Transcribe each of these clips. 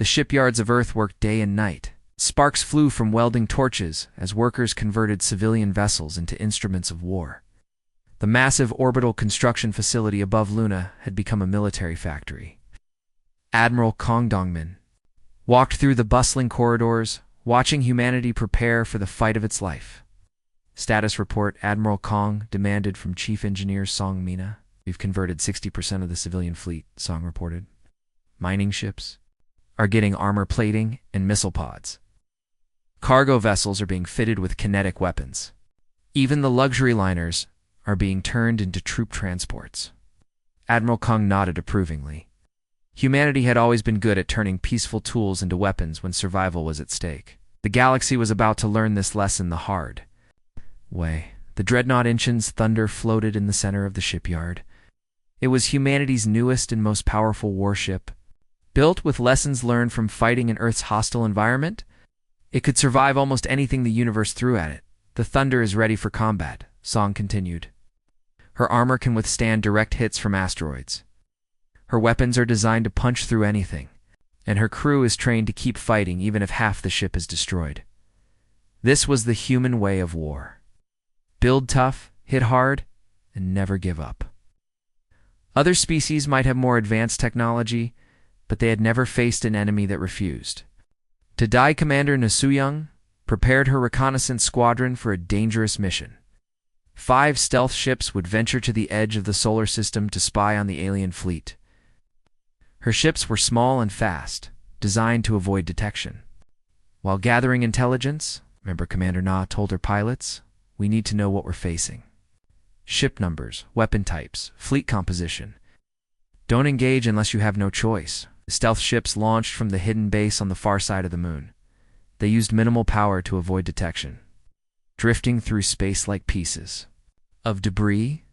The shipyards of Earth worked day and night. Sparks flew from welding torches as workers converted civilian vessels into instruments of war. The massive orbital construction facility above Luna had become a military factory. Admiral Kong Dongmin walked through the bustling corridors, watching humanity prepare for the fight of its life. Status report: Admiral Kong demanded from Chief Engineer Song Mina. We've converted 60% of the civilian fleet, Song reported. Mining ships are getting armor plating and missile pods. Cargo vessels are being fitted with kinetic weapons. Even the luxury liners are being turned into troop transports. Admiral Kong nodded approvingly. Humanity had always been good at turning peaceful tools into weapons when survival was at stake. The galaxy was about to learn this lesson the hard way. The dreadnought Inchin's thunder floated in the center of the shipyard. It was humanity's newest and most powerful warship. Built with lessons learned from fighting in Earth's hostile environment, it could survive almost anything the universe threw at it. The Thunder is ready for combat, Song continued. Her armor can withstand direct hits from asteroids. Her weapons are designed to punch through anything, and her crew is trained to keep fighting even if half the ship is destroyed. This was the human way of war. Build tough, hit hard, and never give up. Other species might have more advanced technology, but they had never faced an enemy that refused. Tadai Commander Nasuyang prepared her reconnaissance squadron for a dangerous mission. 5 stealth ships would venture to the edge of the solar system to spy on the alien fleet. Her ships were small and fast, designed to avoid detection. While gathering intelligence, remember Commander Na told her pilots, we need to know what we're facing. Ship numbers, weapon types, fleet composition. Don't engage unless you have no choice. The stealth ships launched from the hidden base on the far side of the moon. They used minimal power to avoid detection, drifting through space like pieces of debris.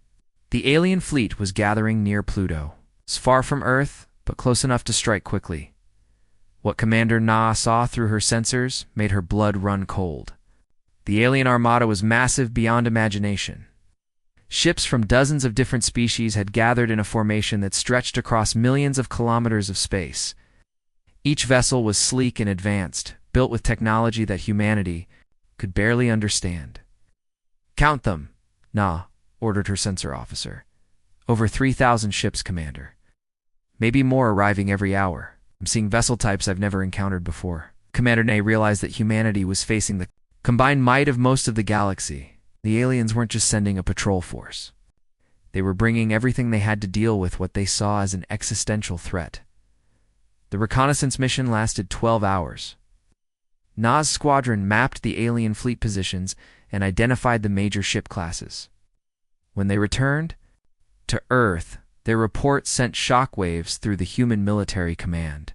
The alien fleet was gathering near Pluto. It's far from Earth, but close enough to strike quickly. What Commander Na saw through her sensors made her blood run cold. The alien armada was massive beyond imagination. Ships from dozens of different species had gathered in a formation that stretched across millions of kilometers of space. Each vessel was sleek and advanced, built with technology that humanity could barely understand. Count them, Na ordered her sensor officer. Over 3,000 ships, Commander. Maybe more arriving every hour. I'm seeing vessel types I've never encountered before. Commander Na realized that humanity was facing the combined might of most of the galaxy. The aliens weren't just sending a patrol force. They were bringing everything they had to deal with what they saw as an existential threat. The reconnaissance mission lasted 12 hours. Na's squadron mapped the alien fleet positions and identified the major ship classes. When they returned to Earth, their report sent shockwaves through the human military command.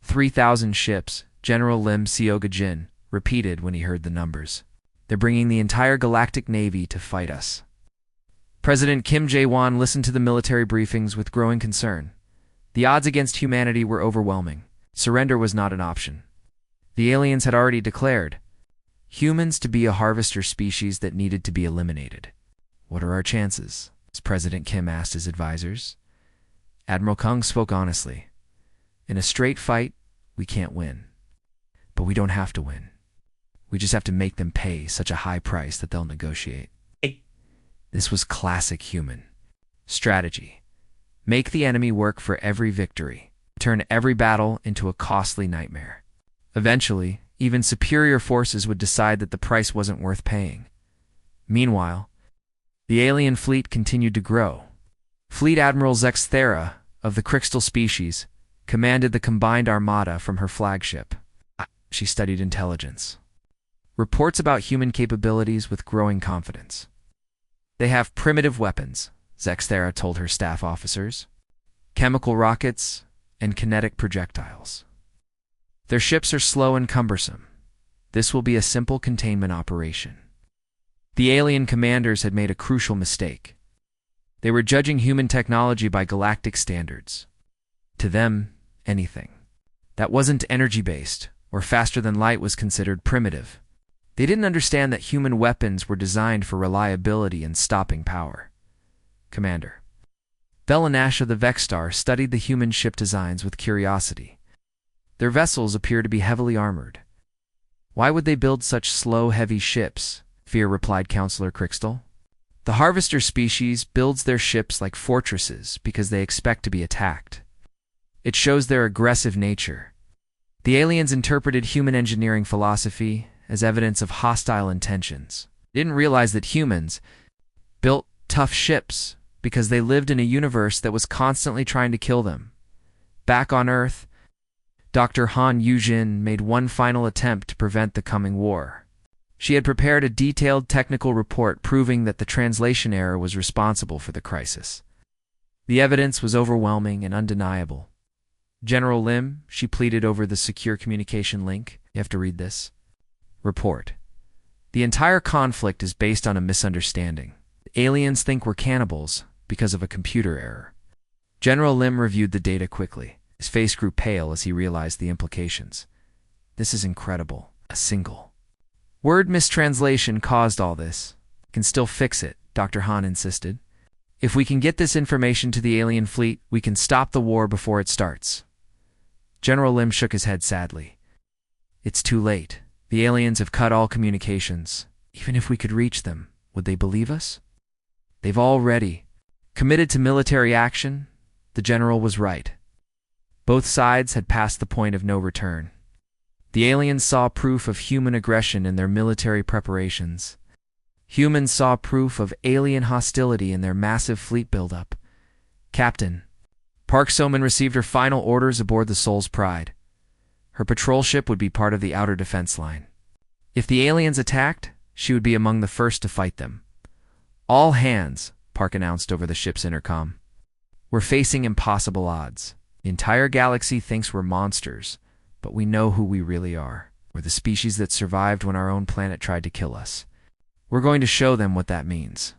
3,000 ships, General Lim Seoga-jin repeated when he heard the numbers. They're bringing the entire Galactic Navy to fight us. President Kim Jae-won listened to the military briefings with growing concern. The odds against humanity were overwhelming. Surrender was not an option. The aliens had already declared humans to be a harvester species that needed to be eliminated. What are our chances? President Kim asked his advisors. Admiral Kung spoke honestly. In a straight fight, we can't win. But we don't have to win. We just have to make them pay such a high price that they'll negotiate. This was classic human strategy. Make the enemy work for every victory. Turn every battle into a costly nightmare. Eventually, even superior forces would decide that the price wasn't worth paying. Meanwhile, the alien fleet continued to grow. Fleet Admiral Zexthera, of the crystal species, commanded the combined armada from her flagship. She studied intelligence. Reports about human capabilities with growing confidence. They have primitive weapons, Zexthera told her staff officers. Chemical rockets and kinetic projectiles. Their ships are slow and cumbersome. This will be a simple containment operation. The alien commanders had made a crucial mistake. They were judging human technology by galactic standards. To them, anything that wasn't energy-based or faster than light was considered primitive. They didn't understand that human weapons were designed for reliability and stopping power. Commander Belanash of the Vexstar studied the human ship designs with curiosity. Their vessels appear to be heavily armored. Why would they build such slow, heavy ships? Fear replied Counselor Crystal. The harvester species builds their ships like fortresses because they expect to be attacked. It shows their aggressive nature. The aliens interpreted human engineering philosophy as evidence of hostile intentions. They didn't realize that humans built tough ships because they lived in a universe that was constantly trying to kill them. Back on Earth, Dr. Han Yujin made one final attempt to prevent the coming war. She had prepared a detailed technical report proving that the translation error was responsible for the crisis. The evidence was overwhelming and undeniable. General Lim, she pleaded over the secure communication link. You have to read this. Report. The entire conflict is based on a misunderstanding. The aliens think we're cannibals because of a computer error. General Lim reviewed the data quickly. His face grew pale as he realized the implications. This is incredible. A single word mistranslation caused all this. Can still fix it, Dr. Han insisted. If we can get this information to the alien fleet, we can stop the war before it starts. General Lim shook his head sadly. It's too late. The aliens have cut all communications. Even if we could reach them, would they believe us? They've already committed to military action. The general was right. Both sides had passed the point of no return. The aliens saw proof of human aggression in their military preparations. Humans saw proof of alien hostility in their massive fleet buildup. Captain, Park So-min received her final orders aboard the Soul's Pride. Her patrol ship would be part of the outer defense line. If the aliens attacked, she would be among the first to fight them. All hands, Park announced over the ship's intercom. We're facing impossible odds. The entire galaxy thinks we're monsters, but we know who we really are. We're the species that survived when our own planet tried to kill us. We're going to show them what that means.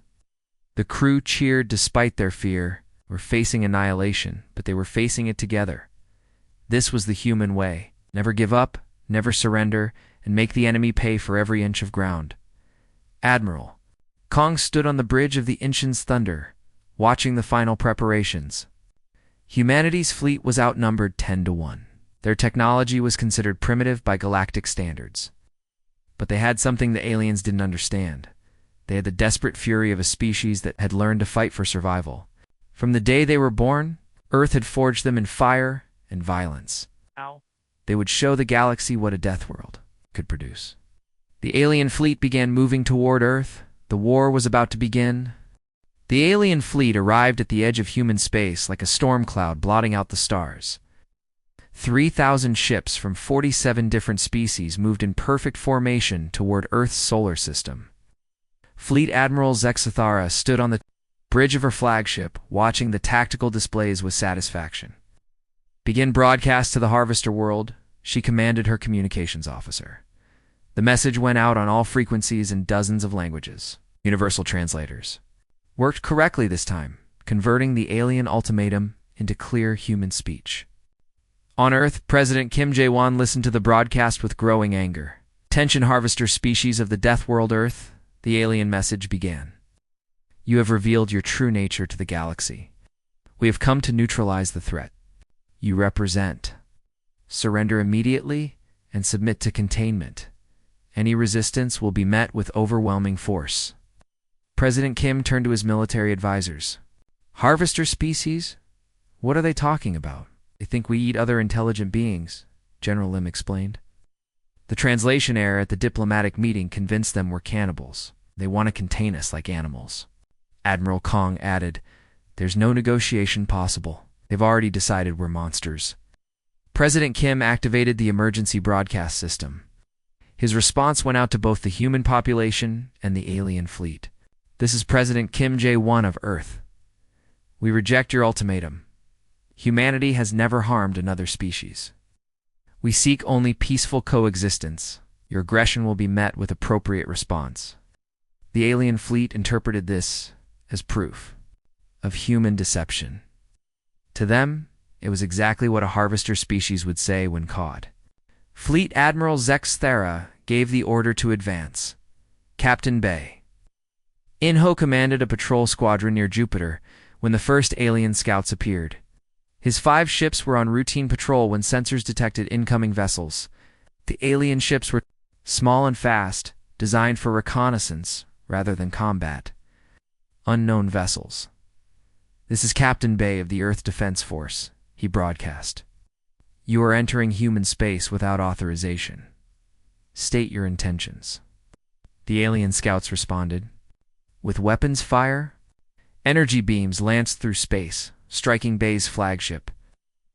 The crew cheered despite their fear. We're facing annihilation, but they were facing it together. This was the human way. Never give up, never surrender, and make the enemy pay for every inch of ground. Admiral Kong stood on the bridge of the Inchen's Thunder, watching the final preparations. Humanity's fleet was outnumbered 10-1. Their technology was considered primitive by galactic standards. But they had something the aliens didn't understand. They had the desperate fury of a species that had learned to fight for survival. From the day they were born, Earth had forged them in fire and violence. Ow. They would show the galaxy what a Deathworld could produce. The alien fleet began moving toward Earth. The war was about to begin. The alien fleet arrived at the edge of human space like a storm cloud blotting out the stars. 3,000 ships from 47 different species moved in perfect formation toward Earth's solar system. Fleet Admiral Zexathara stood on the bridge of her flagship, watching the tactical displays with satisfaction. Begin broadcast to the Harvester world, she commanded her communications officer. The message went out on all frequencies in dozens of languages. Universal translators worked correctly this time, converting the alien ultimatum into clear human speech. On Earth, President Kim Jae-won listened to the broadcast with growing anger. Attention harvester species of the Deathworld Earth, the alien message began. You have revealed your true nature to the galaxy. We have come to neutralize the threat you represent. Surrender immediately and submit to containment. Any resistance will be met with overwhelming force. President Kim turned to his military advisors. Harvester species? What are they talking about? They think we eat other intelligent beings, General Lim explained. The translation error at the diplomatic meeting convinced them we're cannibals. They want to contain us like animals. Admiral Kong added, there's no negotiation possible. They've already decided we're monsters. President Kim activated the emergency broadcast system. His response went out to both the human population and the alien fleet. This is President Kim Jae-won of Earth. We reject your ultimatum. Humanity has never harmed another species. We seek only peaceful coexistence. Your aggression will be met with appropriate response. The alien fleet interpreted this as proof of human deception. To them, it was exactly what a harvester species would say when caught. Fleet Admiral Zexathara gave the order to advance. Captain Bay In-ho commanded a patrol squadron near Jupiter when the first alien scouts appeared. His 5 ships were on routine patrol when sensors detected incoming vessels. The alien ships were small and fast, designed for reconnaissance rather than combat. Unknown vessels. "This is Captain Bay of the Earth Defense Force," he broadcast. "You are entering human space without authorization. State your intentions." The alien scouts responded. With weapons fire, energy beams lanced through space, striking Bay's flagship.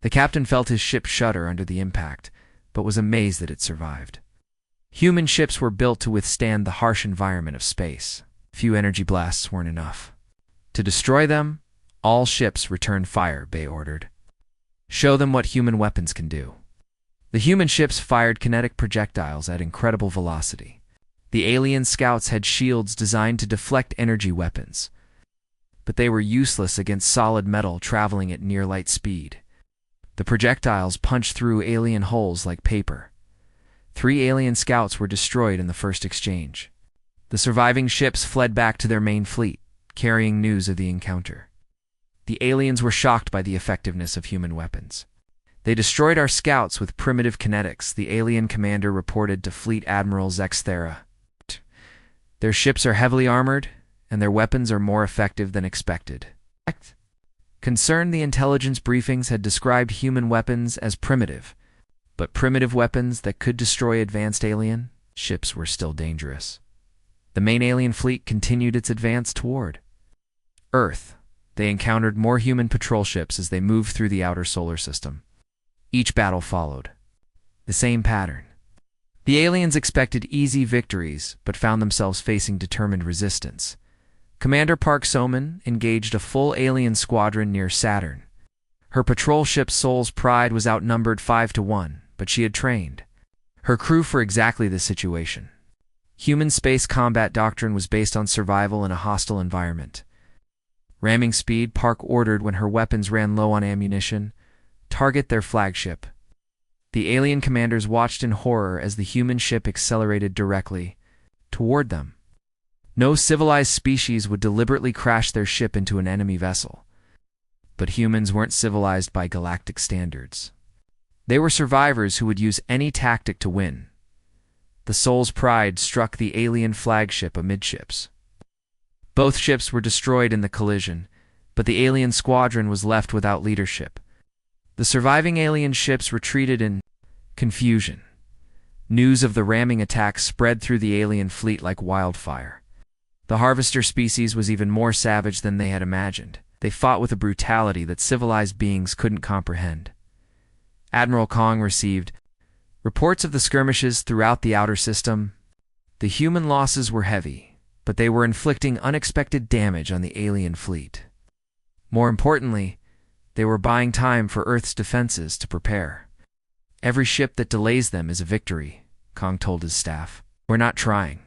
The captain felt his ship shudder under the impact, but was amazed that it survived. Human ships were built to withstand the harsh environment of space. Few energy blasts weren't enough. To destroy them, all ships return fire, Bay ordered. Show them what human weapons can do. The human ships fired kinetic projectiles at incredible velocity. The alien scouts had shields designed to deflect energy weapons, but they were useless against solid metal traveling at near light speed. The projectiles punched through alien hulls like paper. 3 alien scouts were destroyed in the first exchange. The surviving ships fled back to their main fleet, carrying news of the encounter. The aliens were shocked by the effectiveness of human weapons. "They destroyed our scouts with primitive kinetics," the alien commander reported to Fleet Admiral Zexthera. "Their ships are heavily armored, and their weapons are more effective than expected." Concerned, the intelligence briefings had described human weapons as primitive, but primitive weapons that could destroy advanced alien ships were still dangerous. The main alien fleet continued its advance toward Earth. They encountered more human patrol ships as they moved through the outer solar system. Each battle followed the same pattern. The aliens expected easy victories, but found themselves facing determined resistance. Commander Park Soman engaged a full alien squadron near Saturn. Her patrol ship Soul's Pride was outnumbered 5-1, but she had trained her crew for exactly this situation. Human space combat doctrine was based on survival in a hostile environment. Ramming speed, Park ordered when her weapons ran low on ammunition, "Target their flagship." The alien commanders watched in horror as the human ship accelerated directly toward them. No civilized species would deliberately crash their ship into an enemy vessel. But humans weren't civilized by galactic standards. They were survivors who would use any tactic to win. The Soul's Pride struck the alien flagship amidships. Both ships were destroyed in the collision, but the alien squadron was left without leadership. The surviving alien ships retreated in confusion. News of the ramming attack spread through the alien fleet like wildfire. The Harvester species was even more savage than they had imagined. They fought with a brutality that civilized beings couldn't comprehend. Admiral Kong received reports of the skirmishes throughout the outer system. The human losses were heavy, but they were inflicting unexpected damage on the alien fleet. More importantly, they were buying time for Earth's defenses to prepare. "Every ship that delays them is a victory," Kong told his staff. "We're not trying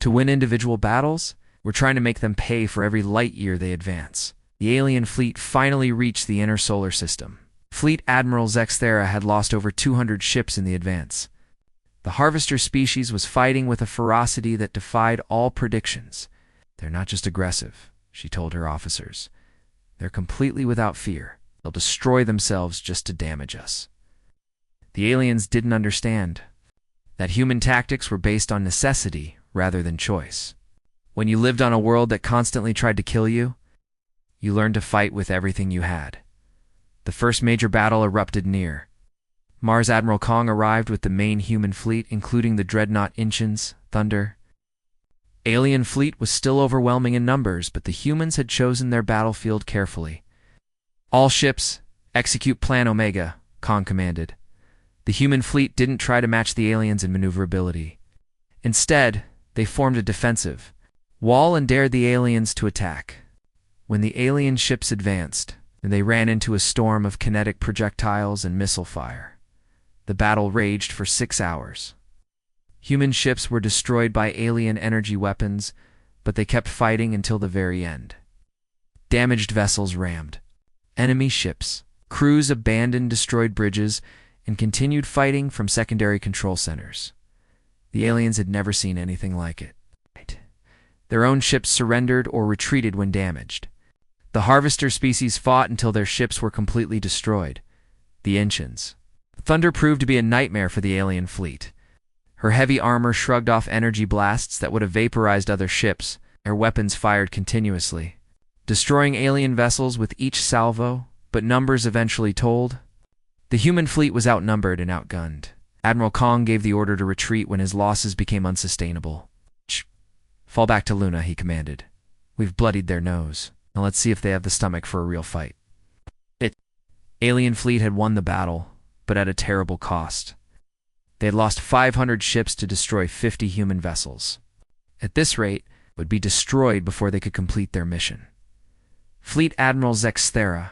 to win individual battles, we're trying to make them pay for every light year they advance." The alien fleet finally reached the inner solar system. Fleet Admiral Zexthera had lost over 200 ships in the advance. The Harvester species was fighting with a ferocity that defied all predictions. "They're not just aggressive," she told her officers. "They're completely without fear. They'll destroy themselves just to damage us." The aliens didn't understand that human tactics were based on necessity rather than choice. When you lived on a world that constantly tried to kill you, you learned to fight with everything you had. The first major battle erupted near Mars. Admiral Kong arrived with the main human fleet, including the dreadnought Inchins, Thunder. Alien fleet was still overwhelming in numbers, but the humans had chosen their battlefield carefully. "All ships, execute Plan Omega," Kong commanded. The human fleet didn't try to match the aliens in maneuverability. Instead, they formed a defensive wall and dared the aliens to attack. When the alien ships advanced, they ran into a storm of kinetic projectiles and missile fire. The battle raged for 6 hours. Human ships were destroyed by alien energy weapons, but they kept fighting until the very end. Damaged vessels rammed enemy ships. Crews abandoned destroyed bridges and continued fighting from secondary control centers. The aliens had never seen anything like it. Their own ships surrendered or retreated when damaged. The Harvester species fought until their ships were completely destroyed. The Inchins. Thunder proved to be a nightmare for the alien fleet. Her heavy armor shrugged off energy blasts that would have vaporized other ships. Her weapons fired continuously, destroying alien vessels with each salvo, but numbers eventually told. The human fleet was outnumbered and outgunned. Admiral Kong gave the order to retreat when his losses became unsustainable. Fall back to Luna, he commanded. We've bloodied their nose. Now let's see if they have the stomach for a real fight. Alien fleet had won the battle, but at a terrible cost. They had lost 500 ships to destroy 50 human vessels. At this rate, would be destroyed before they could complete their mission. Fleet Admiral Zexthera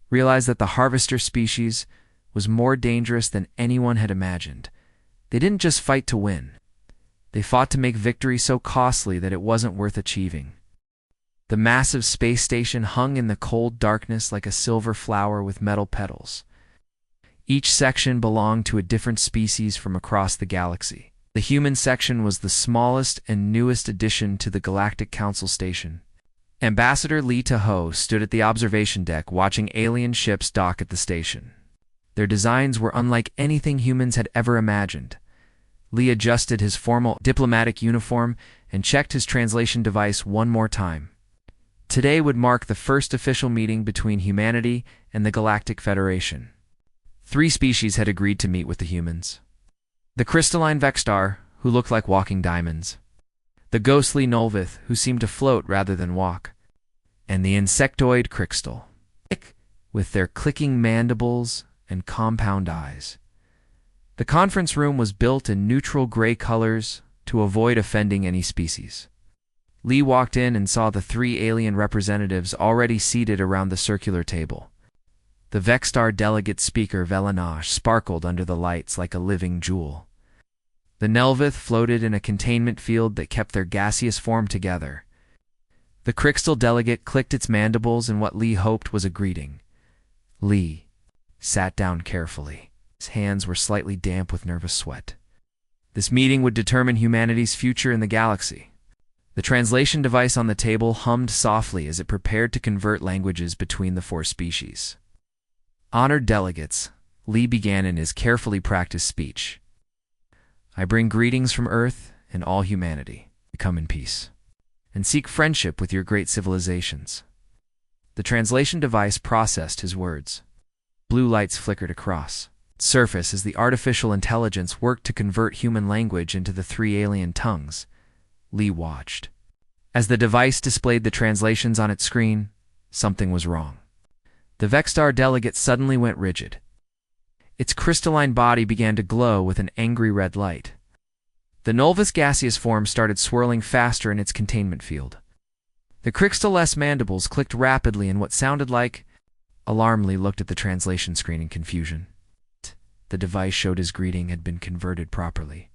realized that the Harvester species was more dangerous than anyone had imagined. They didn't just fight to win. They fought to make victory so costly that it wasn't worth achieving. The massive space station hung in the cold darkness like a silver flower with metal petals. Each section belonged to a different species from across the galaxy. The human section was the smallest and newest addition to the Galactic Council station. Ambassador Lee Tahoe stood at the observation deck watching alien ships dock at the station. Their designs were unlike anything humans had ever imagined. Lee adjusted his formal diplomatic uniform and checked his translation device one more time. Today would mark the first official meeting between humanity and the Galactic Federation. 3 species had agreed to meet with the humans. The crystalline Vexstar, who looked like walking diamonds. The ghostly Nulvith, who seemed to float rather than walk. And the insectoid Crystal, with their clicking mandibles and compound eyes. The conference room was built in neutral gray colors to avoid offending any species. Lee walked in and saw the 3 alien representatives already seated around the circular table. The Vexstar delegate speaker Velanash sparkled under the lights like a living jewel. The Nelvith floated in a containment field that kept their gaseous form together. The Crystal delegate clicked its mandibles in what Lee hoped was a greeting. Lee sat down carefully. His hands were slightly damp with nervous sweat. This meeting would determine humanity's future in the galaxy. The translation device on the table hummed softly as it prepared to convert languages between the 4 species. Honored delegates, Lee began in his carefully practiced speech. I bring greetings from Earth and all humanity. Come in peace, and seek friendship with your great civilizations. The translation device processed his words. Blue lights flickered across its surface as the artificial intelligence worked to convert human language into the 3 alien tongues. Lee watched. As the device displayed the translations on its screen, something was wrong. The Vexstar delegate suddenly went rigid. Its crystalline body began to glow with an angry red light. The Nulvus gaseous form started swirling faster in its containment field. The crystal-less mandibles clicked rapidly in what sounded like... Alarm. Lee looked at the translation screen in confusion. The device showed his greeting had been converted properly.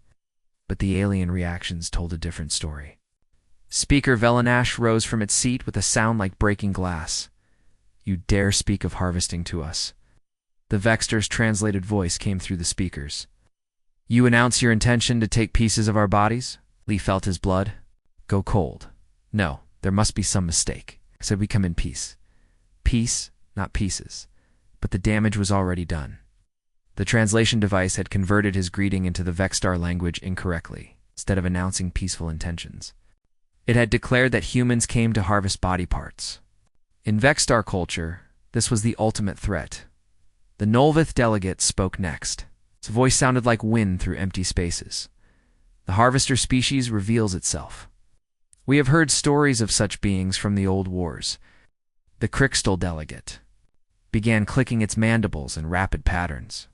But the alien reactions told a different story. Speaker Velanash rose from its seat with a sound like breaking glass. You dare speak of harvesting to us? The Vexstar's translated voice came through the speakers. You announce your intention to take pieces of our bodies? Lee felt his blood go cold. No, there must be some mistake. I said we come in peace. Peace, not pieces. But the damage was already done. The translation device had converted his greeting into the Vexstar language incorrectly, instead of announcing peaceful intentions. It had declared that humans came to harvest body parts. In Vexstar culture, this was the ultimate threat. The Nulvith delegate spoke next. Its voice sounded like wind through empty spaces. The harvester species reveals itself. We have heard stories of such beings from the old wars. The Crystal delegate began clicking its mandibles in rapid patterns.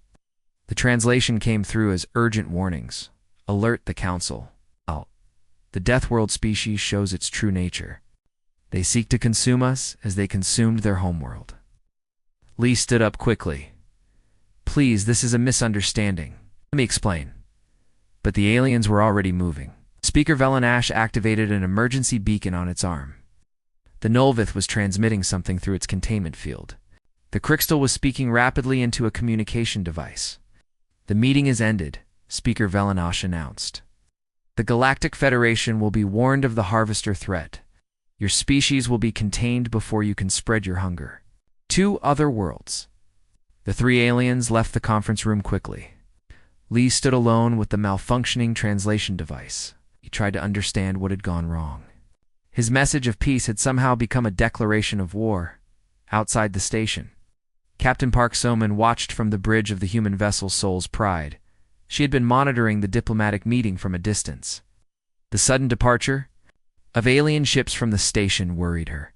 The translation came through as urgent warnings. Alert the Council. The Deathworld species shows its true nature. They seek to consume us as they consumed their homeworld. Lee stood up quickly. Please, this is a misunderstanding. Let me explain. But the aliens were already moving. Speaker Velanash activated an emergency beacon on its arm. The Nulvith was transmitting something through its containment field. The Crystal was speaking rapidly into a communication device. The meeting is ended, Speaker Velanash announced. The Galactic Federation will be warned of the Harvester threat. Your species will be contained before you can spread your hunger. 2 other worlds. The 3 aliens left the conference room quickly. Lee stood alone with the malfunctioning translation device. He tried to understand what had gone wrong. His message of peace had somehow become a declaration of war. Outside the station, Captain Park Soman watched from the bridge of the human vessel Soul's Pride. She had been monitoring the diplomatic meeting from a distance. The sudden departure of alien ships from the station worried her.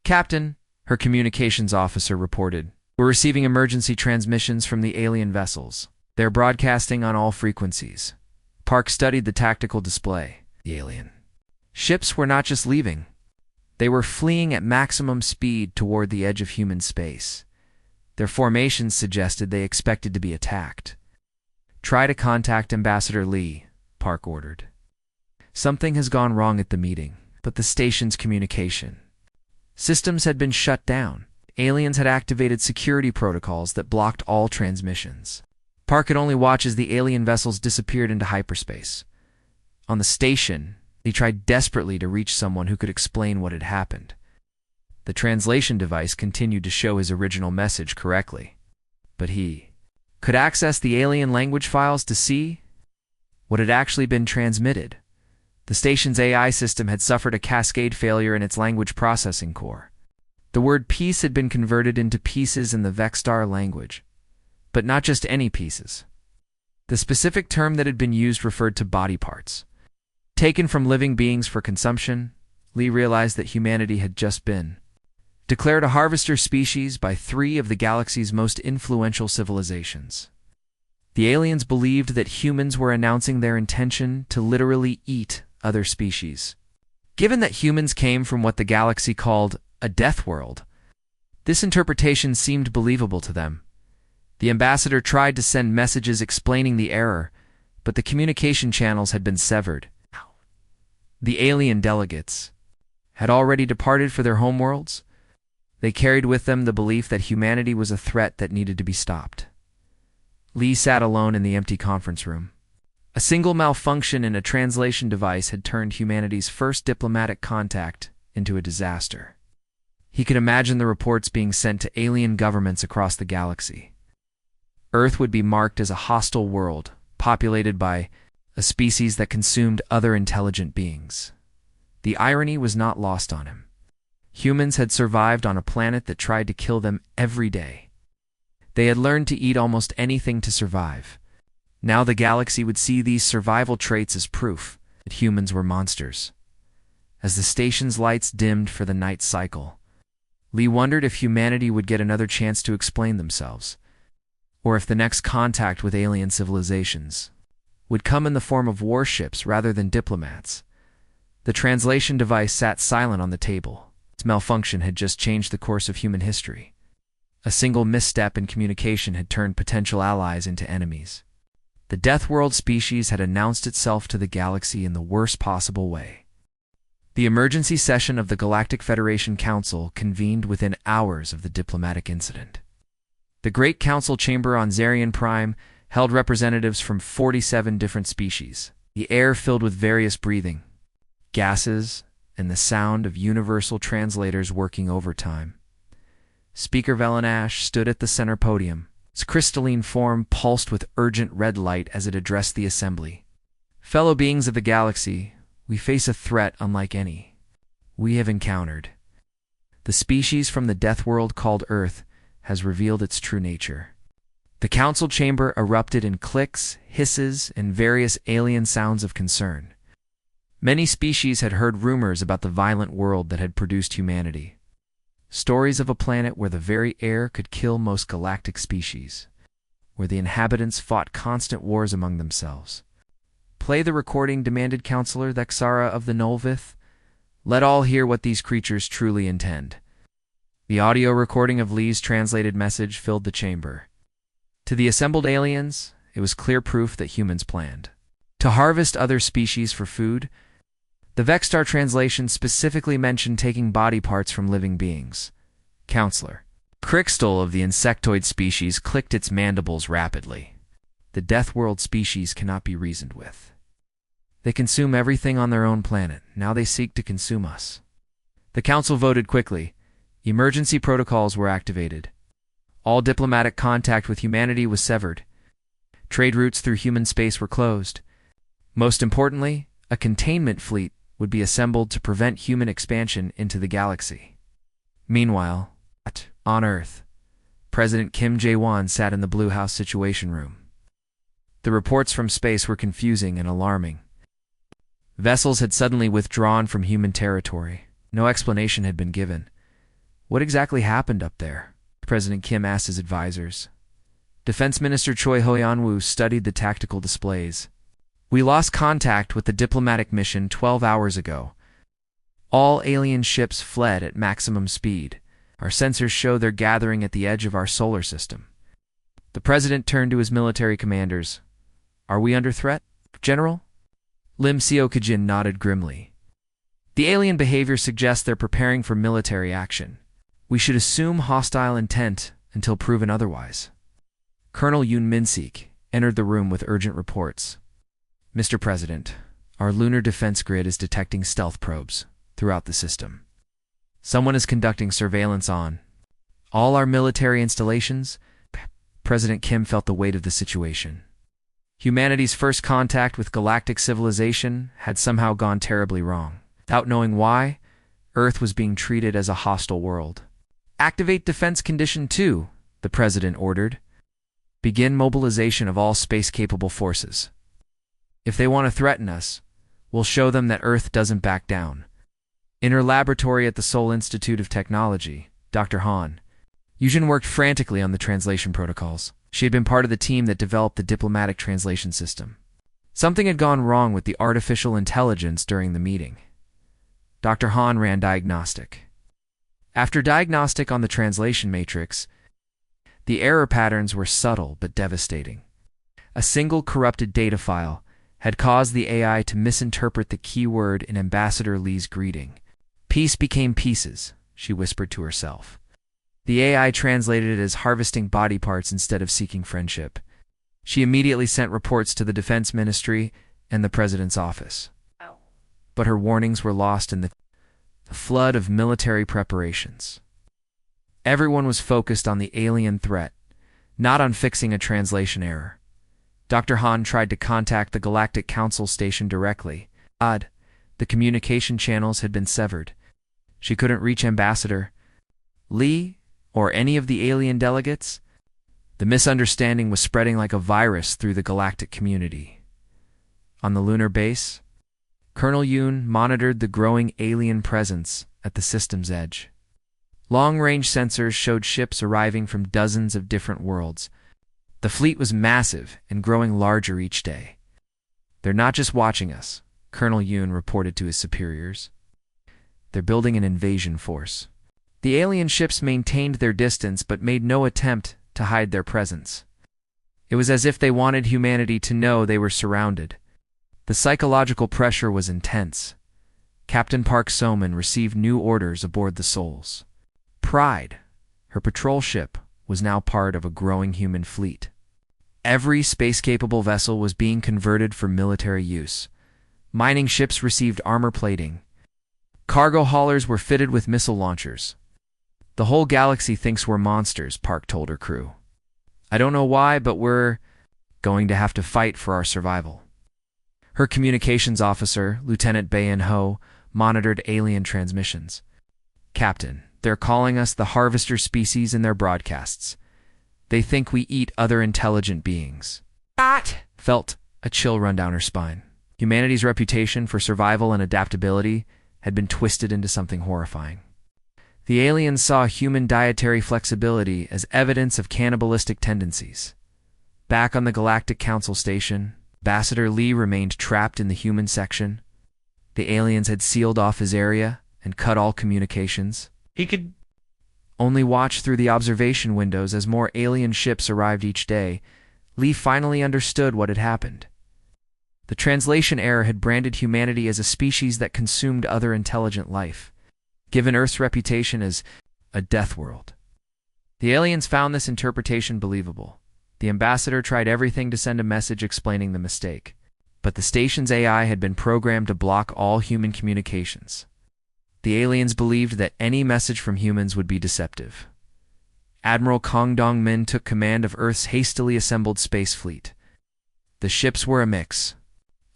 "Captain," her communications officer reported, "we're receiving emergency transmissions from the alien vessels. They're broadcasting on all frequencies." Park studied the tactical display. The alien ships were not just leaving. They were fleeing at maximum speed toward the edge of human space. Their formations suggested they expected to be attacked. "Try to contact Ambassador Lee," Park ordered. Something has gone wrong at the meeting, but the station's communication systems had been shut down. Aliens had activated security protocols that blocked all transmissions. Park could only watch as the alien vessels disappeared into hyperspace. On the station, he tried desperately to reach someone who could explain what had happened. The translation device continued to show his original message correctly, but he could access the alien language files to see what had actually been transmitted. The station's AI system had suffered a cascade failure in its language processing core. The word peace had been converted into pieces in the Vexstar language, but not just any pieces. The specific term that had been used referred to body parts. Taken from living beings for consumption, Lee realized that humanity had just been declared a harvester species by 3 of the galaxy's most influential civilizations. The aliens believed that humans were announcing their intention to literally eat other species. Given that humans came from what the galaxy called a Deathworld, this interpretation seemed believable to them. The ambassador tried to send messages explaining the error, but the communication channels had been severed. The alien delegates had already departed for their homeworlds. They carried with them the belief that humanity was a threat that needed to be stopped. Lee sat alone in the empty conference room. A single malfunction in a translation device had turned humanity's first diplomatic contact into a disaster. He could imagine the reports being sent to alien governments across the galaxy. Earth would be marked as a hostile world, populated by a species that consumed other intelligent beings. The irony was not lost on him. Humans had survived on a planet that tried to kill them every day. They had learned to eat almost anything to survive. Now the galaxy would see these survival traits as proof that humans were monsters. As the station's lights dimmed for the night cycle, Lee wondered if humanity would get another chance to explain themselves, or if the next contact with alien civilizations would come in the form of warships rather than diplomats. The translation device sat silent on the table. Its malfunction had just changed the course of human history. A single misstep in communication had turned potential allies into enemies. The Deathworld species had announced itself to the galaxy in the worst possible way. The emergency session of the Galactic Federation Council convened within hours of the diplomatic incident. The Great Council Chamber on Zarian Prime held representatives from 47 different species. The air filled with various breathing, gases, and the sound of universal translators working overtime. Speaker Velenash stood at the center podium. Its crystalline form pulsed with urgent red light as it addressed the assembly. "Fellow beings of the galaxy, we face a threat unlike any we have encountered. The species from the Deathworld called Earth has revealed its true nature." The council chamber erupted in clicks, hisses, and various alien sounds of concern. Many species had heard rumors about the violent world that had produced humanity. Stories of a planet where the very air could kill most galactic species, where the inhabitants fought constant wars among themselves. "Play the recording," demanded Counselor Thexara of the Nolvith. "Let all hear what these creatures truly intend." The audio recording of Lee's translated message filled the chamber. To the assembled aliens, it was clear proof that humans planned to harvest other species for food. The Vexstar translation specifically mentioned taking body parts from living beings. Counselor Crystal of the insectoid species clicked its mandibles rapidly. "The Deathworld species cannot be reasoned with. They consume everything on their own planet. Now they seek to consume us." The council voted quickly. Emergency protocols were activated. All diplomatic contact with humanity was severed. Trade routes through human space were closed. Most importantly, a containment fleet would be assembled to prevent human expansion into the galaxy. Meanwhile, on Earth, President Kim Jae-won sat in the Blue House Situation Room. The reports from space were confusing and alarming. Vessels had suddenly withdrawn from human territory. No explanation had been given. What exactly happened up there? President Kim asked his advisors. Defense Minister Choi Ho-yan-woo studied the tactical displays. We lost contact with the diplomatic mission 12 hours ago. All alien ships fled at maximum speed. Our sensors show they're gathering at the edge of our solar system. The president turned to his military commanders. Are we under threat, General? Lim Seo-kajin nodded grimly. The alien behavior suggests they're preparing for military action. We should assume hostile intent until proven otherwise. Colonel Yoon Min-sik entered the room with urgent reports. Mr. President, our lunar defense grid is detecting stealth probes throughout the system. Someone is conducting surveillance on all our military installations. President Kim felt the weight of the situation. Humanity's first contact with galactic civilization had somehow gone terribly wrong. Without knowing why, Earth was being treated as a hostile world. Activate Defense Condition 2, the president ordered. Begin mobilization of all space-capable forces. If they want to threaten us, we'll show them that Earth doesn't back down. In her laboratory at the Seoul Institute of Technology, Dr. Han Yujin worked frantically on the translation protocols. She had been part of the team that developed the diplomatic translation system. Something had gone wrong with the artificial intelligence during the meeting. Dr. Han ran diagnostic. After diagnostic on the translation matrix, the error patterns were subtle but devastating. A single corrupted data file had caused the AI to misinterpret the keyword in Ambassador Lee's greeting. Peace became pieces, she whispered to herself. The AI translated it as harvesting body parts instead of seeking friendship. She immediately sent reports to the Defense Ministry and the President's office. But her warnings were lost in the flood of military preparations. Everyone was focused on the alien threat, not on fixing a translation error. Dr. Han tried to contact the Galactic Council station directly. The communication channels had been severed. She couldn't reach Ambassador Lee or any of the alien delegates. The misunderstanding was spreading like a virus through the galactic community. On the lunar base, Colonel Yoon monitored the growing alien presence at the system's edge. Long-range sensors showed ships arriving from dozens of different worlds. The fleet was massive and growing larger each day. They're not just watching us, Colonel Yoon reported to his superiors. They're building an invasion force. The alien ships maintained their distance but made no attempt to hide their presence. It was as if they wanted humanity to know they were surrounded. The psychological pressure was intense. Captain Park So-man received new orders aboard the Souls. Pride, her patrol ship, was now part of a growing human fleet. Every space-capable vessel was being converted for military use. Mining ships received armor plating. Cargo haulers were fitted with missile launchers. The whole galaxy thinks we're monsters, Park told her crew. I don't know why, but we're going to have to fight for our survival. Her communications officer, Lieutenant Bae-in-ho, monitored alien transmissions. Captain, they're calling us the harvester species in their broadcasts. They think we eat other intelligent beings. Felt a chill run down her spine. Humanity's reputation for survival and adaptability had been twisted into something horrifying. The aliens saw human dietary flexibility as evidence of cannibalistic tendencies. Back on the Galactic Council station, Ambassador Lee remained trapped in the human section. The aliens had sealed off his area and cut all communications. He could only watch through the observation windows as more alien ships arrived each day. Lee finally understood what had happened. The translation error had branded humanity as a species that consumed other intelligent life, given Earth's reputation as a Deathworld. The aliens found this interpretation believable. The ambassador tried everything to send a message explaining the mistake, but the station's AI had been programmed to block all human communications. The aliens believed that any message from humans would be deceptive. Admiral Kong Dong-min took command of Earth's hastily assembled space fleet. The ships were a mix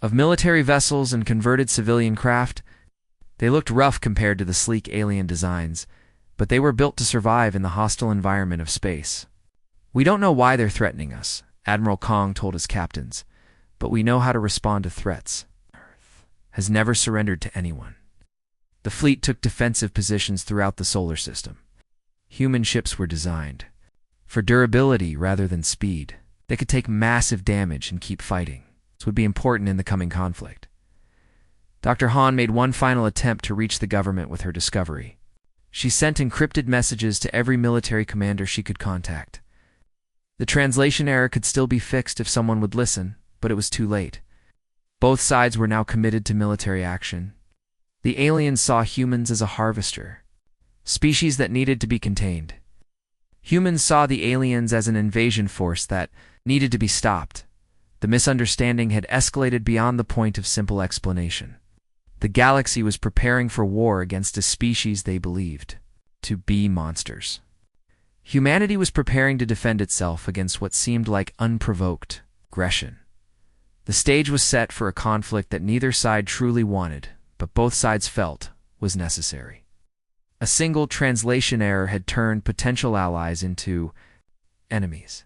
of military vessels and converted civilian craft. They looked rough compared to the sleek alien designs, but they were built to survive in the hostile environment of space. "We don't know why they're threatening us," Admiral Kong told his captains, "but we know how to respond to threats. Earth has never surrendered to anyone." The fleet took defensive positions throughout the solar system. Human ships were designed for durability rather than speed. They could take massive damage and keep fighting. This would be important in the coming conflict. Dr. Han made one final attempt to reach the government with her discovery. She sent encrypted messages to every military commander she could contact. The translation error could still be fixed if someone would listen, but it was too late. Both sides were now committed to military action. The aliens saw humans as a harvester, species that needed to be contained. Humans saw the aliens as an invasion force that needed to be stopped. The misunderstanding had escalated beyond the point of simple explanation. The galaxy was preparing for war against a species they believed to be monsters. Humanity was preparing to defend itself against what seemed like unprovoked aggression. The stage was set for a conflict that neither side truly wanted, but both sides felt was necessary. A single translation error had turned potential allies into enemies.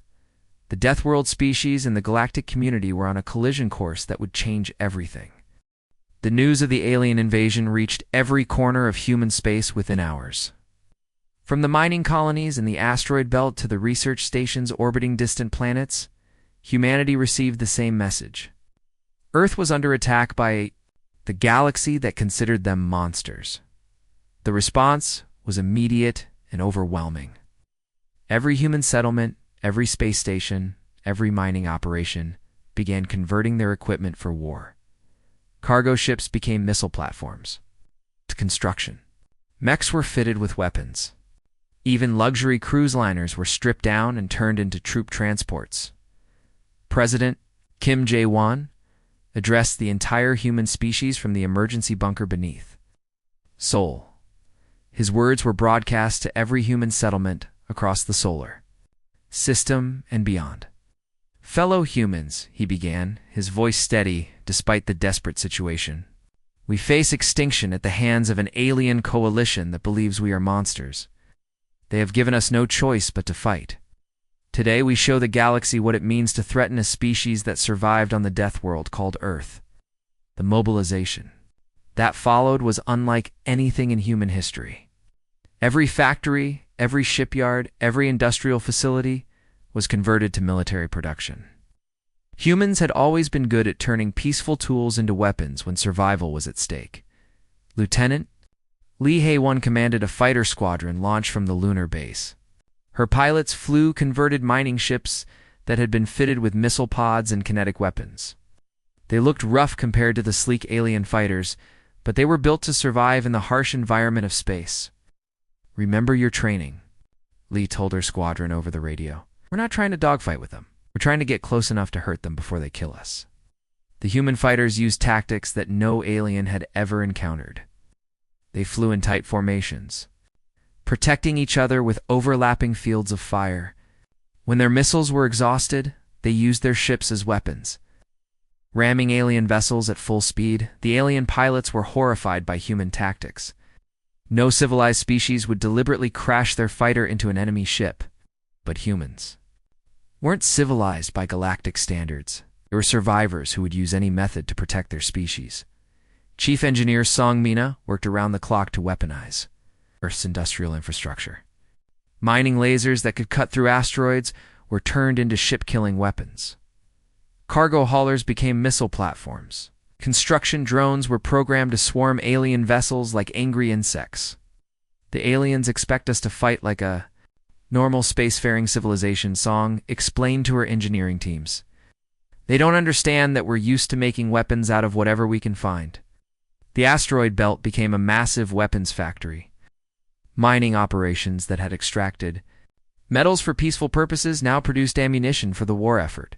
The Deathworld species and the Galactic community were on a collision course that would change everything. The news of the alien invasion reached every corner of human space within hours. From the mining colonies in the asteroid belt to the research stations orbiting distant planets, humanity received the same message. Earth was under attack by the galaxy that considered them monsters. The response was immediate and overwhelming. Every human settlement, every space station, every mining operation began converting their equipment for war. Cargo ships became missile platforms. To construction. Mechs were fitted with weapons. Even luxury cruise liners were stripped down and turned into troop transports. President Kim Jae-won addressed the entire human species from the emergency bunker beneath Seoul. His words were broadcast to every human settlement across the solar system and beyond. "Fellow humans," he began, his voice steady despite the desperate situation. "We face extinction at the hands of an alien coalition that believes we are monsters. They have given us no choice but to fight. Today we show the galaxy what it means to threaten a species that survived on the Deathworld called Earth." The mobilization that followed was unlike anything in human history. Every factory, every shipyard, every industrial facility was converted to military production. Humans had always been good at turning peaceful tools into weapons when survival was at stake. Lieutenant Lee Hae-won commanded a fighter squadron launched from the lunar base. Her pilots flew converted mining ships that had been fitted with missile pods and kinetic weapons. They looked rough compared to the sleek alien fighters, but they were built to survive in the harsh environment of space. "Remember your training," Lee told her squadron over the radio. "We're not trying to dogfight with them. We're trying to get close enough to hurt them before they kill us." The human fighters used tactics that no alien had ever encountered. They flew in tight formations, protecting each other with overlapping fields of fire. When their missiles were exhausted, they used their ships as weapons. Ramming alien vessels at full speed, the alien pilots were horrified by human tactics. No civilized species would deliberately crash their fighter into an enemy ship, but humans weren't civilized by galactic standards. They were survivors who would use any method to protect their species. Chief Engineer Song Mina worked around the clock to weaponize Earth's industrial infrastructure. Mining lasers that could cut through asteroids were turned into ship-killing weapons. Cargo haulers became missile platforms. Construction drones were programmed to swarm alien vessels like angry insects. The aliens expect us to fight like a normal spacefaring civilization, Song explained to her engineering teams. They don't understand that we're used to making weapons out of whatever we can find. The asteroid belt became a massive weapons factory. Mining operations that had extracted metals for peaceful purposes now produced ammunition for the war effort.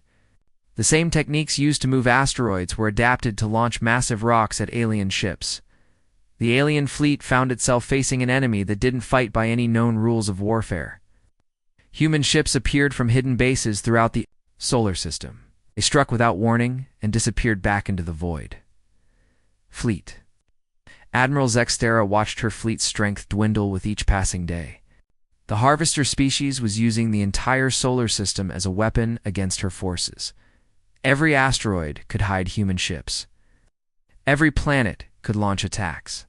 The same techniques used to move asteroids were adapted to launch massive rocks at alien ships. The alien fleet found itself facing an enemy that didn't fight by any known rules of warfare. Human ships appeared from hidden bases throughout the solar system. They struck without warning and disappeared back into the void. Fleet. Admiral Zextera watched her fleet's strength dwindle with each passing day. The Harvester species was using the entire solar system as a weapon against her forces. Every asteroid could hide human ships. Every planet could launch attacks.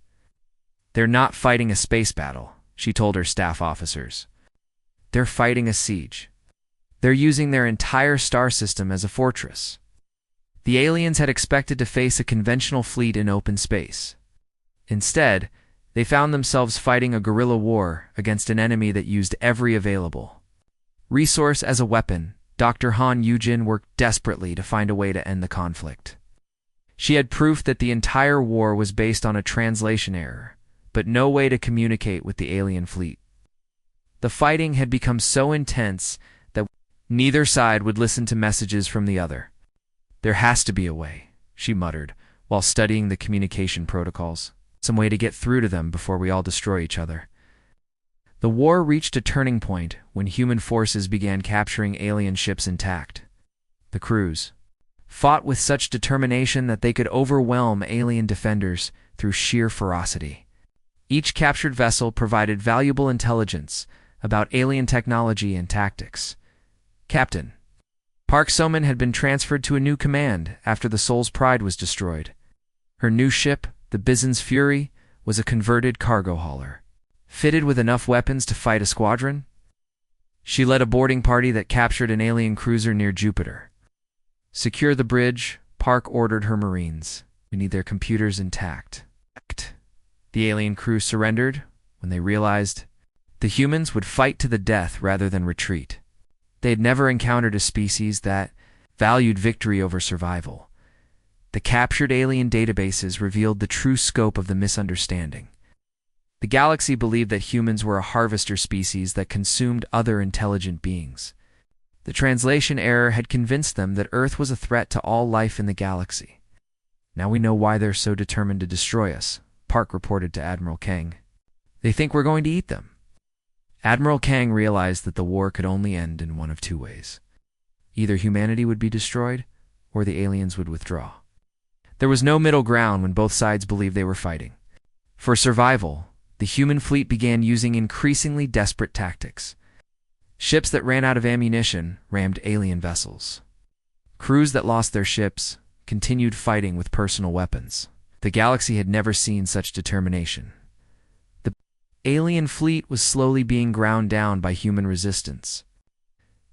"They're not fighting a space battle," she told her staff officers. "They're fighting a siege. They're using their entire star system as a fortress." The aliens had expected to face a conventional fleet in open space. Instead, they found themselves fighting a guerrilla war against an enemy that used every available resource as a weapon. Dr. Han Yujin worked desperately to find a way to end the conflict. She had proof that the entire war was based on a translation error, but no way to communicate with the alien fleet. The fighting had become so intense that neither side would listen to messages from the other. "There has to be a way," she muttered, while studying the communication protocols. "Some way to get through to them before we all destroy each other." The war reached a turning point when human forces began capturing alien ships intact. The crews fought with such determination that they could overwhelm alien defenders through sheer ferocity. Each captured vessel provided valuable intelligence about alien technology and tactics. Captain Park Soman had been transferred to a new command after the Soul's Pride was destroyed. Her new ship, the Bison's Fury, was a converted cargo hauler, fitted with enough weapons to fight a squadron. She led a boarding party that captured an alien cruiser near Jupiter. "Secure the bridge," Park ordered her Marines. "We need their computers intact." The alien crew surrendered when they realized the humans would fight to the death rather than retreat. They had never encountered a species that valued victory over survival. The captured alien databases revealed the true scope of the misunderstanding. The galaxy believed that humans were a harvester species that consumed other intelligent beings. The translation error had convinced them that Earth was a threat to all life in the galaxy. "Now we know why they're so determined to destroy us," Park reported to Admiral Kang. "They think we're going to eat them." Admiral Kang realized that the war could only end in one of two ways. Either humanity would be destroyed, or the aliens would withdraw. There was no middle ground when both sides believed they were fighting. For survival, the human fleet began using increasingly desperate tactics. Ships that ran out of ammunition rammed alien vessels. Crews that lost their ships continued fighting with personal weapons. The galaxy had never seen such determination. The alien fleet was slowly being ground down by human resistance.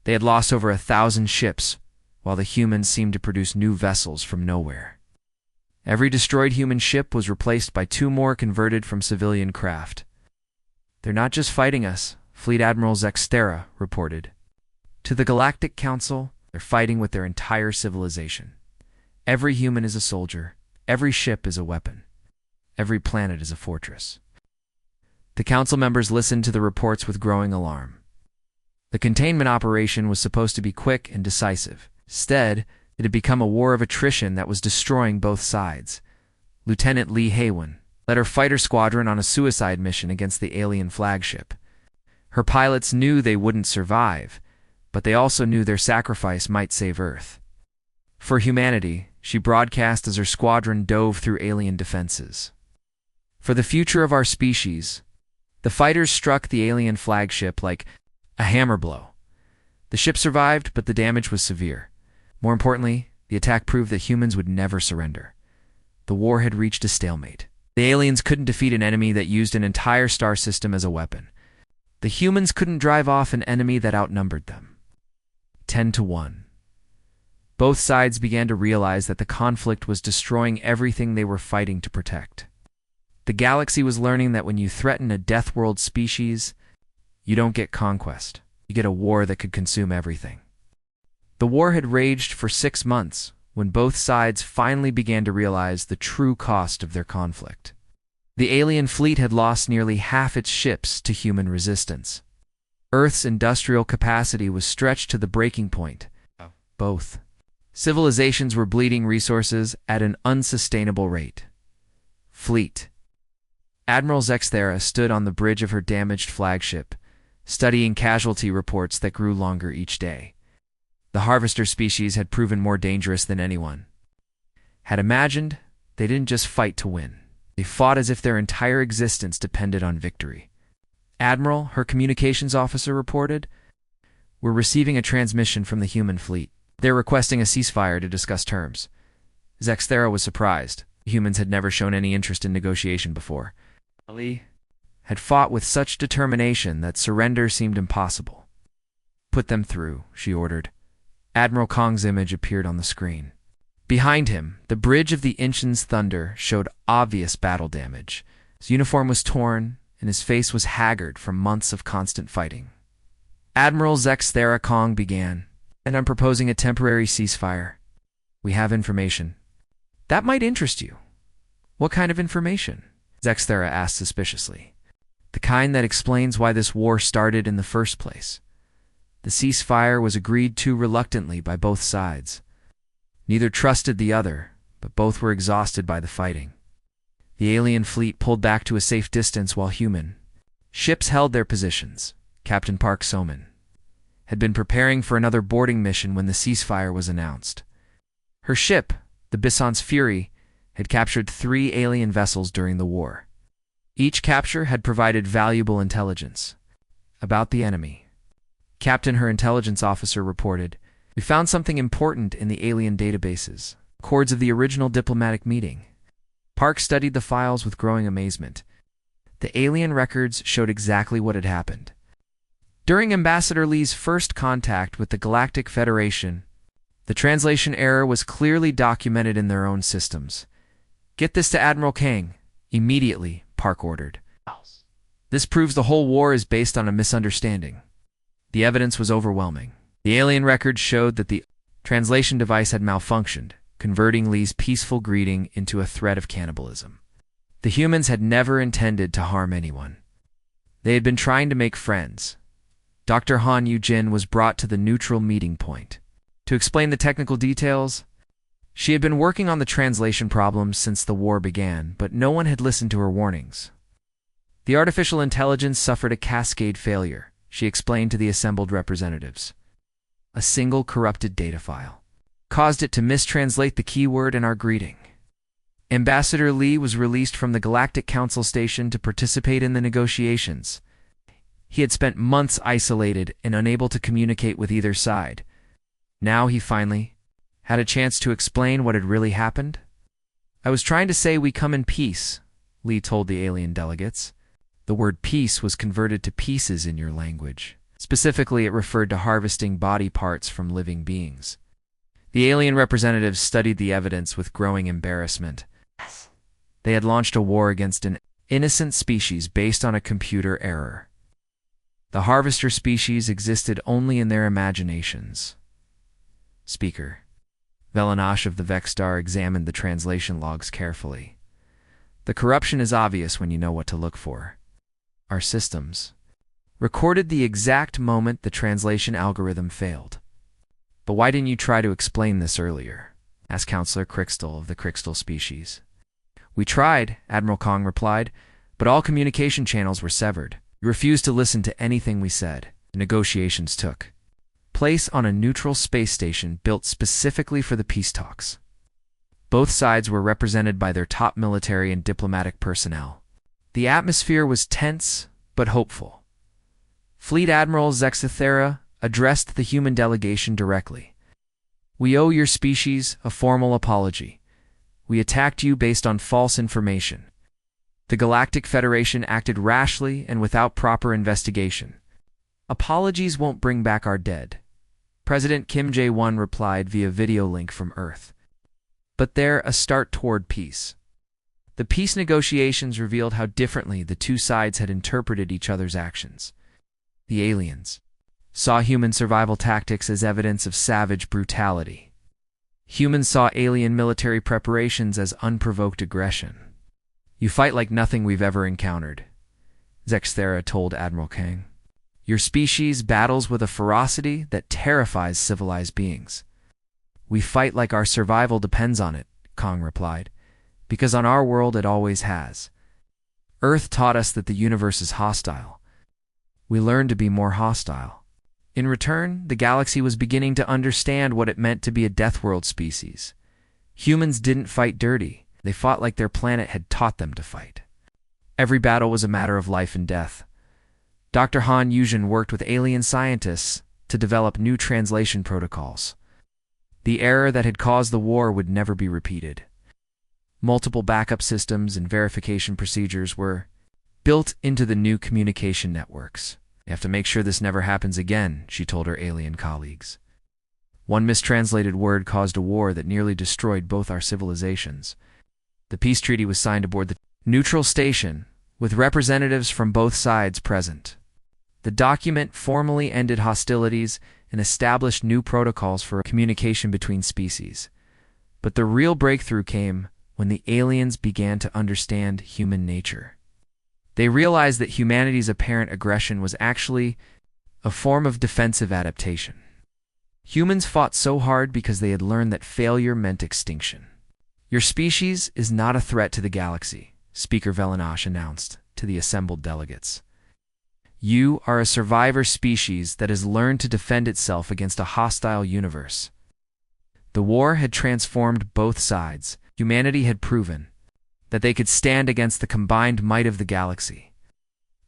They had lost over 1,000 ships, while the humans seemed to produce new vessels from nowhere. Every destroyed human ship was replaced by 2 more converted from civilian craft. "They're not just fighting us," Fleet Admiral Zextera reported. "To the Galactic Council, they're fighting with their entire civilization. Every human is a soldier, every ship is a weapon, every planet is a fortress." The council members listened to the reports with growing alarm. The containment operation was supposed to be quick and decisive. Instead, it had become a war of attrition that was destroying both sides. Lieutenant Lee Haywin led her fighter squadron on a suicide mission against the alien flagship. Her pilots knew they wouldn't survive, but they also knew their sacrifice might save Earth. For humanity, she broadcast as her squadron dove through alien defenses. "For the future of our species," the fighters struck the alien flagship like a hammer blow. The ship survived, but the damage was severe. More importantly, the attack proved that humans would never surrender. The war had reached a stalemate. The aliens couldn't defeat an enemy that used an entire star system as a weapon. The humans couldn't drive off an enemy that outnumbered them. 10-1. Both sides began to realize that the conflict was destroying everything they were fighting to protect. The galaxy was learning that when you threaten a Deathworld species, you don't get conquest. You get a war that could consume everything. The war had raged for 6 months when both sides finally began to realize the true cost of their conflict. The alien fleet had lost nearly half its ships to human resistance. Earth's industrial capacity was stretched to the breaking point. Both civilizations were bleeding resources at an unsustainable rate. Fleet Admiral Zexthera stood on the bridge of her damaged flagship, studying casualty reports that grew longer each day. The harvester species had proven more dangerous than anyone had imagined. They didn't just fight to win. They fought as if their entire existence depended on victory. "Admiral," her communications officer reported, "we're receiving a transmission from the human fleet. They're requesting a ceasefire to discuss terms." Zexthera was surprised. Humans had never shown any interest in negotiation before. Ali had fought with such determination that surrender seemed impossible. "Put them through," she ordered. Admiral Kong's image appeared on the screen. Behind him, the bridge of the Inchen's thunder showed obvious battle damage. His uniform was torn, and his face was haggard from months of constant fighting. Admiral Zexthera Kong began, "And I'm proposing a temporary ceasefire. We have information that might interest you." "What kind of information?" Zexthera asked suspiciously. "The kind that explains why this war started in the first place." The ceasefire was agreed to reluctantly by both sides. Neither trusted the other, but both were exhausted by the fighting. The alien fleet pulled back to a safe distance while human ships held their positions. Captain Park Soman had been preparing for another boarding mission when the ceasefire was announced. Her ship, the Bisson's Fury, had captured 3 alien vessels during the war. Each capture had provided valuable intelligence about the enemy. Captain, her intelligence officer, reported, "We found something important in the alien databases, records of the original diplomatic meeting." Park studied the files with growing amazement. The alien records showed exactly what had happened. During Ambassador Lee's first contact with the Galactic Federation, the translation error was clearly documented in their own systems. "Get this to Admiral Kang immediately," Park ordered. "This proves the whole war is based on a misunderstanding." The evidence was overwhelming. The alien records showed that the translation device had malfunctioned, converting Lee's peaceful greeting into a threat of cannibalism. The humans had never intended to harm anyone. They had been trying to make friends. Dr. Han Yu-jin was brought to the neutral meeting point to explain the technical details. She had been working on the translation problems since the war began, but no one had listened to her warnings. The artificial intelligence suffered a cascade failure, she explained to the assembled representatives. A single corrupted data file caused it to mistranslate the keyword in our greeting. Ambassador Lee was released from the Galactic Council Station to participate in the negotiations. He had spent months isolated and unable to communicate with either side. Now he finally had a chance to explain what had really happened. "I was trying to say we come in peace," Lee told the alien delegates. The word peace was converted to pieces in your language. Specifically, it referred to harvesting body parts from living beings. The alien representatives studied the evidence with growing embarrassment. They had launched a war against an innocent species based on a computer error. The harvester species existed only in their imaginations. Speaker Velanash of the Vexstar examined the translation logs carefully. "The corruption is obvious when you know what to look for. Our systems recorded the exact moment the translation algorithm failed." "But why didn't you try to explain this earlier?" asked Counselor Crystal of the Crystal species. "We tried," Admiral Kong replied, "but all communication channels were severed. You refused to listen to anything we said." The negotiations took place on a neutral space station built specifically for the peace talks. Both sides were represented by their top military and diplomatic personnel. The atmosphere was tense but hopeful. Fleet Admiral Zexthera addressed the human delegation directly. "We owe your species a formal apology. We attacked you based on false information. The Galactic Federation acted rashly and without proper investigation. Apologies won't bring back our dead." President Kim Jae-won replied via video link from Earth. "But they're a start toward peace." The peace negotiations revealed how differently the two sides had interpreted each other's actions. The aliens saw human survival tactics as evidence of savage brutality. Humans saw alien military preparations as unprovoked aggression. "You fight like nothing we've ever encountered," Zexthera told Admiral Kang. "Your species battles with a ferocity that terrifies civilized beings." "We fight like our survival depends on it," Kong replied, "because on our world it always has." Earth taught us that the universe is hostile. We learned to be more hostile. In return, the galaxy was beginning to understand what it meant to be a Deathworld species. Humans didn't fight dirty. They fought like their planet had taught them to fight. Every battle was a matter of life and death. Dr. Han Yuzhen worked with alien scientists to develop new translation protocols. The error that had caused the war would never be repeated. Multiple backup systems and verification procedures were built into the new communication networks. "You have to make sure this never happens again," she told her alien colleagues. One mistranslated word caused a war that nearly destroyed both our civilizations. The peace treaty was signed aboard the neutral station, with representatives from both sides present. The document formally ended hostilities and established new protocols for communication between species. But the real breakthrough came when the aliens began to understand human nature. They realized that humanity's apparent aggression was actually a form of defensive adaptation. Humans fought so hard because they had learned that failure meant extinction. "Your species is not a threat to the galaxy," Speaker Velanash announced to the assembled delegates. "You are a survivor species that has learned to defend itself against a hostile universe." The war had transformed both sides. Humanity had proven that they could stand against the combined might of the galaxy.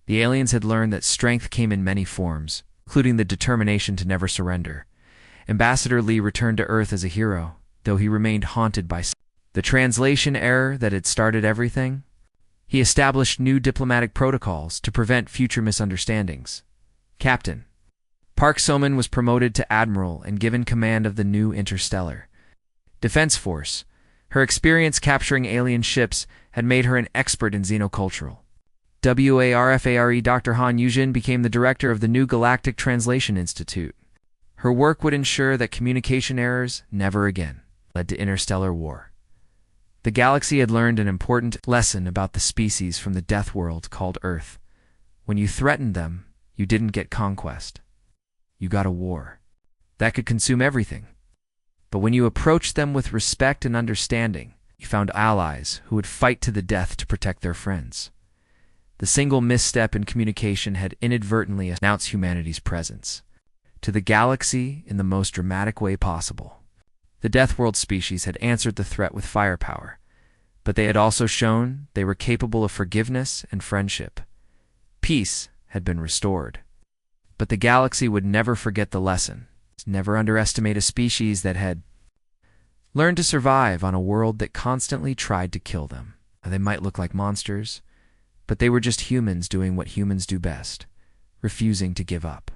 The aliens had learned that strength came in many forms, including the determination to never surrender. Ambassador Lee returned to Earth as a hero, though he remained haunted by the translation error that had started everything. He established new diplomatic protocols to prevent future misunderstandings. Captain Park Soman was promoted to Admiral and given command of the new Interstellar Defense Force. Her experience capturing alien ships had made her an expert in xenocultural. WARFARE Dr. Han Yuzhen became the director of the new Galactic Translation Institute. Her work would ensure that communication errors never again led to interstellar war. The galaxy had learned an important lesson about the species from the Deathworld called Earth. When you threatened them, you didn't get conquest. You got a war. That could consume everything. But when you approached them with respect and understanding, you found allies who would fight to the death to protect their friends. The single misstep in communication had inadvertently announced humanity's presence to the galaxy in the most dramatic way possible. The Deathworld species had answered the threat with firepower, but they had also shown they were capable of forgiveness and friendship. Peace had been restored. But the galaxy would never forget the lesson. Never underestimate a species that had learned to survive on a world that constantly tried to kill them. They might look like monsters, but they were just humans doing what humans do best, refusing to give up.